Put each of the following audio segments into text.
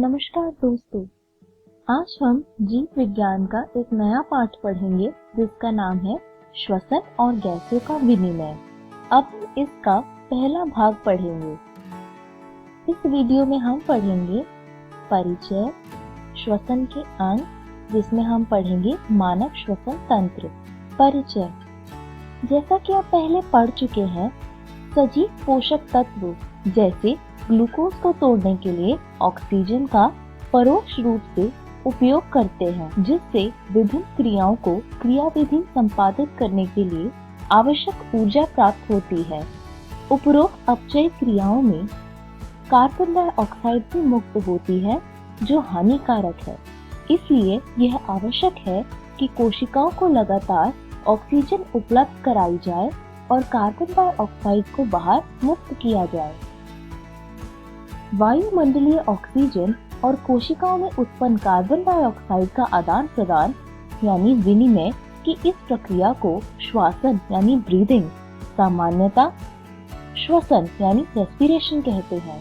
नमस्कार दोस्तों, आज हम जीव विज्ञान का एक नया पाठ पढ़ेंगे जिसका नाम है श्वसन और गैसों का विनिमय। अब हम इसका पहला भाग पढ़ेंगे। इस वीडियो में हम पढ़ेंगे परिचय, श्वसन के अंग जिसमें हम पढ़ेंगे मानव श्वसन तंत्र। परिचय, जैसा कि आप पहले पढ़ चुके हैं, सजीव पोषक तत्व जैसे ग्लूकोज को तोड़ने के लिए ऑक्सीजन का परोक्ष रूप से उपयोग करते हैं, जिससे विभिन्न क्रियाओं को क्रियाविधि संपादित करने के लिए आवश्यक ऊर्जा प्राप्त होती है। उपरोक्त अपचयी क्रियाओं में कार्बन डाइऑक्साइड भी मुक्त होती है जो हानिकारक है। इसलिए यह आवश्यक है कि कोशिकाओं को लगातार ऑक्सीजन उपलब्ध कराई जाए और कार्बन डाइऑक्साइड को बाहर मुक्त किया जाए। वायुमंडलीय ऑक्सीजन और कोशिकाओं में उत्पन्न कार्बन डाइऑक्साइड का आदान प्रदान यानी विनिमय की इस प्रक्रिया को श्वासन यानी ब्रीदिंग, सामान्यता श्वसन यानी रेस्पिरेशन कहते हैं।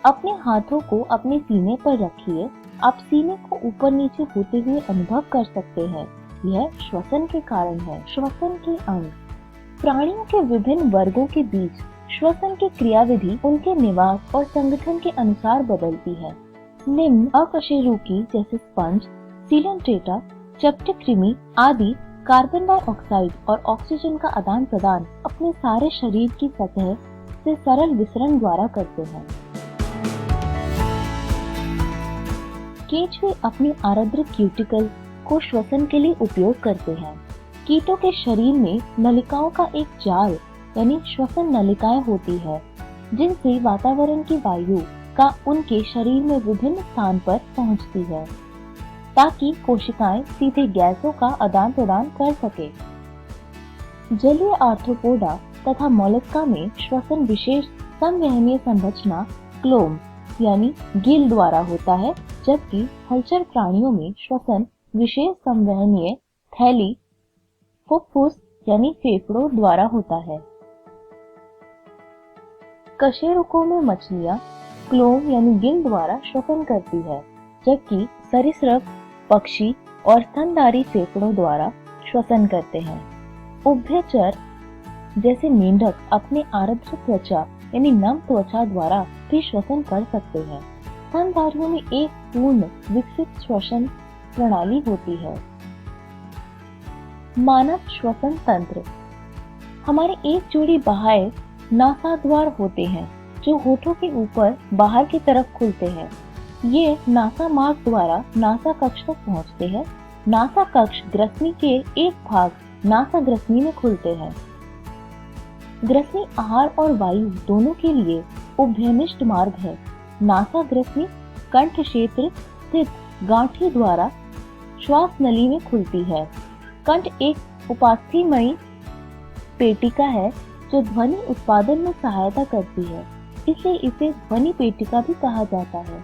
अपने हाथों को अपने सीने पर रखिए। आप सीने को ऊपर नीचे होते हुए अनुभव कर सकते हैं। यह श्वसन के कारण है। श्वसन के अंग, प्राणियों के विभिन्न वर्गों के बीच श्वसन की क्रियाविधि उनके निवास और संगठन के अनुसार बदलती है। निम्न अकशेरुकी जैसे स्पंज, सीलेंट्रेटा, चपटे कृमि आदि कार्बन डाइऑक्साइड और ऑक्सीजन का आदान प्रदान अपने सारे शरीर की सतह से सरल विसरण द्वारा करते हैं। केंचुए अपनी आर्द्र क्यूटिकल को श्वसन के लिए उपयोग करते हैं। कीटों के शरीर में नलिकाओं का एक जाल यानी श्वसन नलिकाएं होती है, जिनसे वातावरण की वायु का उनके शरीर में विभिन्न स्थान पर पहुंचती है, ताकि कोशिकाएं सीधे गैसों का आदान प्रदान कर सके। जलीय आर्थ्रोपोडा तथा मोलस्का में श्वसन विशेष संवहनीय संरचना क्लोम यानी गिल द्वारा होता है, जबकि हलचर प्राणियों में श्वसन विशेष संवहनीय थैली फुफ्फुस यानी फेफड़ों द्वारा होता है। कशेरुकों में मछलियां क्लोम यानी गिल द्वारा श्वसन करती है, जबकि सरीसृप, पक्षी और स्तनधारी फेफड़ों द्वारा श्वसन करते हैं। उभयचर जैसे मेंढक अपने आर्द्र त्वचा यानी नम त्वचा द्वारा भी श्वसन कर सकते हैं। स्तनधारियों में एक पूर्ण विकसित श्वसन प्रणाली होती है। मानव श्वसन तंत्र, हमारे एक जोड़ी बाह्य नासाद्वार होते हैं जो होठों के ऊपर बाहर की तरफ खुलते हैं। ये नासा मार्ग द्वारा नासा कक्ष तक पहुंचते हैं। नासा कक्ष ग्रसनी के एक भाग नासा ग्रसनी में खुलते हैं। ग्रसनी आहार और वायु दोनों के लिए उभयनिष्ठ मार्ग है। नासा ग्रसनी कंठ क्षेत्र स्थित गांठी द्वारा श्वास नली में खुलती है। कंठ एक उपास्थीमयी पेटिका है जो ध्वनि उत्पादन में सहायता करती है, इसलिए इसे ध्वनि पेटिका भी कहा जाता है।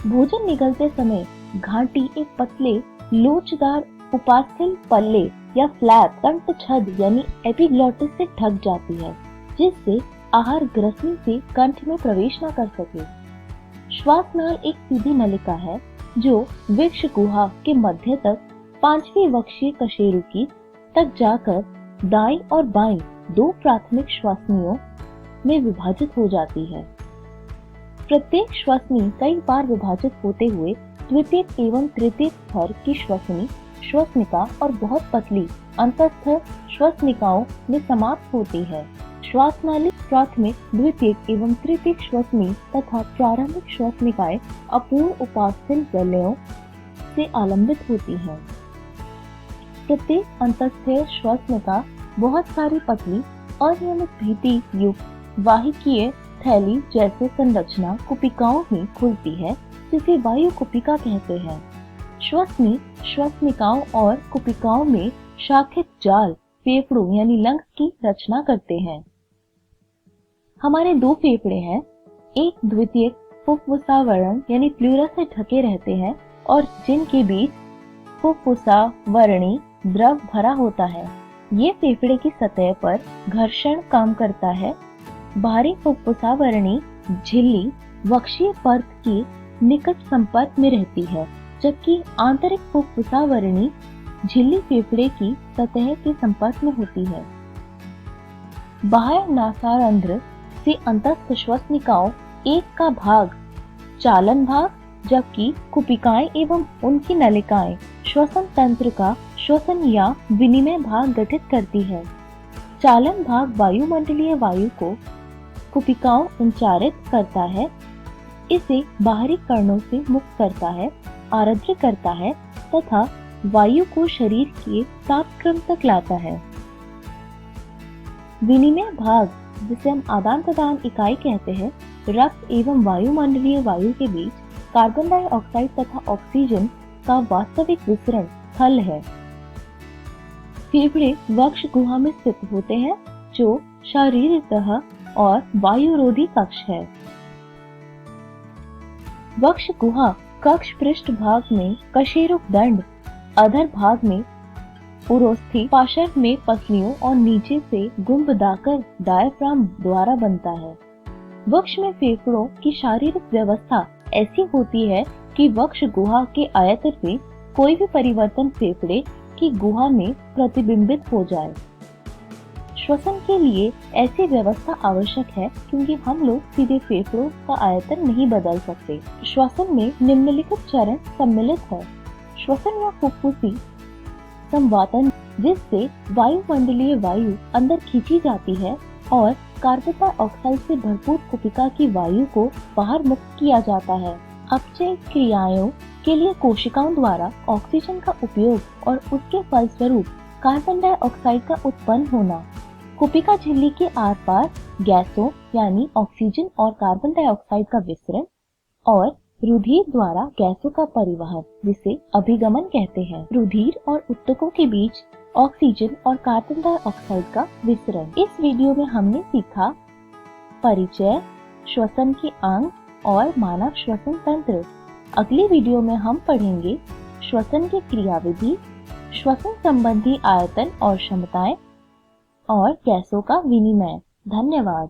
भोजन निगलते समय घाटी एक पतले लोचदार उपास्थल पल्ले या फ्लैप कंठ छद यानी एपिग्लॉटिस से ढक जाती है, जिससे आहार ग्रसनी से कंठ में प्रवेश न कर सके। श्वासनाल एक सीधी नलिका है जो वृक्ष गुहा के मध्य तक पांचवी वक्षीय कशेरुकी तक जाकर दाईं और बाईं दो प्राथमिक श्वसनियों में विभाजित हो जाती है। प्रत्येक श्वसनी कई बार विभाजित होते हुए द्वितीयक एवं तृतीयक स्तर की श्वसनी, श्वसनिका और बहुत पतली अंतस्थ श्वसनिकाओं में समाप्त होती है। श्वासनाली प्राथमिक, द्वितीयक एवं तृतीयक श्वसनी तथा प्रारंभिक श्वसनिकाएं अपूर्ण उपास्थल वलयों से आलंबित होती हैं। प्रत्येक अंतस्थीय श्वसनिका बहुत सारी पतली अनियमित भीति युक्त वाहिकीय थैली जैसे संरचना कुपिकाओं में खुलती है, जिसे वायु कुपिका कहते हैं। श्वसनी श्वसनिकाओं और कुपिकाओं में शाखित जाल फेफड़ों यानी लंग्स की रचना करते हैं। हमारे दो फेफड़े हैं, एक द्वितीयक फुफ्फुसावरण यानी प्लूरस से ढके रहते हैं और जिनके बीच फुफ्फुसावरणी द्रव भरा होता है। ये फेफड़े की सतह पर घर्षण काम करता है। बाहरी फुफ्फुसावरणी झिल्ली वक्षीय पर्त के निकट संपर्क में रहती है, जबकि आंतरिक फुफ्फुसावरणी झिल्ली फेफड़े की सतह के संपर्क में होती है। बाह्य नासारंध्र से अंतस्थ श्वसनिकाओं एक का भाग चालन भाग, जबकि कुपिकाएं एवं उनकी नलिकाएं श्वसन तंत्र का श्वसन या विनिमय भाग गठित करती है। चालन भाग वायुमंडलीय वायु को कुपिकाओं संचारित करता है, इसे बाहरी कणों से मुक्त करता है, आर्द्र करता है तथा वायु को शरीर के तापक्रम तक लाता है। विनिमय भाग, जिसे हम आदान प्रदान इकाई कहते हैं, रक्त एवं वायुमंडलीय वायु के बीच कार्बन डाइऑक्साइड तथा ऑक्सीजन का वास्तविक विसरण स्थल है। फेफड़े वक्ष गुहा में स्थित होते हैं, जो शारीरिकतः और वायुरोधी कक्ष है। वक्ष गुहा कक्ष पृष्ठ भाग में कशेरुकदंड, अधर भाग में उरोस्थि, पार्श्व में पसलियों और नीचे से गुंबदाकार डायफ्राम द्वारा बनता है। वक्ष में फेफड़ों की शारीरिक व्यवस्था ऐसी होती है कि वक्ष गुहा के आयतन में कोई भी परिवर्तन फेफड़े की गुहा में प्रतिबिंबित हो जाए। श्वसन के लिए ऐसी व्यवस्था आवश्यक है, क्योंकि हम लोग सीधे फेफड़ों का आयतन नहीं बदल सकते। श्वसन में निम्नलिखित चरण सम्मिलित है। श्वसन या फुफ्फुसी संवातन, जिससे वायुमंडलीय वायु अंदर खींची जाती है और कार्बन डाइऑक्साइड से भरपूर कुपिका की वायु को बाहर मुक्त किया जाता है। अपचय क्रियाओं के लिए कोशिकाओं द्वारा ऑक्सीजन का उपयोग और उसके फलस्वरूप कार्बन डाइऑक्साइड का उत्पन्न होना। कुपिका झिल्ली के आर पार गैसों यानी ऑक्सीजन और कार्बन डाइऑक्साइड का विसरण और रुधिर द्वारा गैसों का परिवहन, जिसे अभिगमन कहते हैं। रुधिर और ऊतकों के बीच ऑक्सीजन और कार्बन डाइऑक्साइड का विसरण। इस वीडियो में हमने सीखा परिचय, श्वसन के अंग और मानव श्वसन तंत्र। अगली वीडियो में हम पढ़ेंगे श्वसन की क्रियाविधि, श्वसन संबंधी आयतन और क्षमताएं और गैसों का विनिमय। धन्यवाद।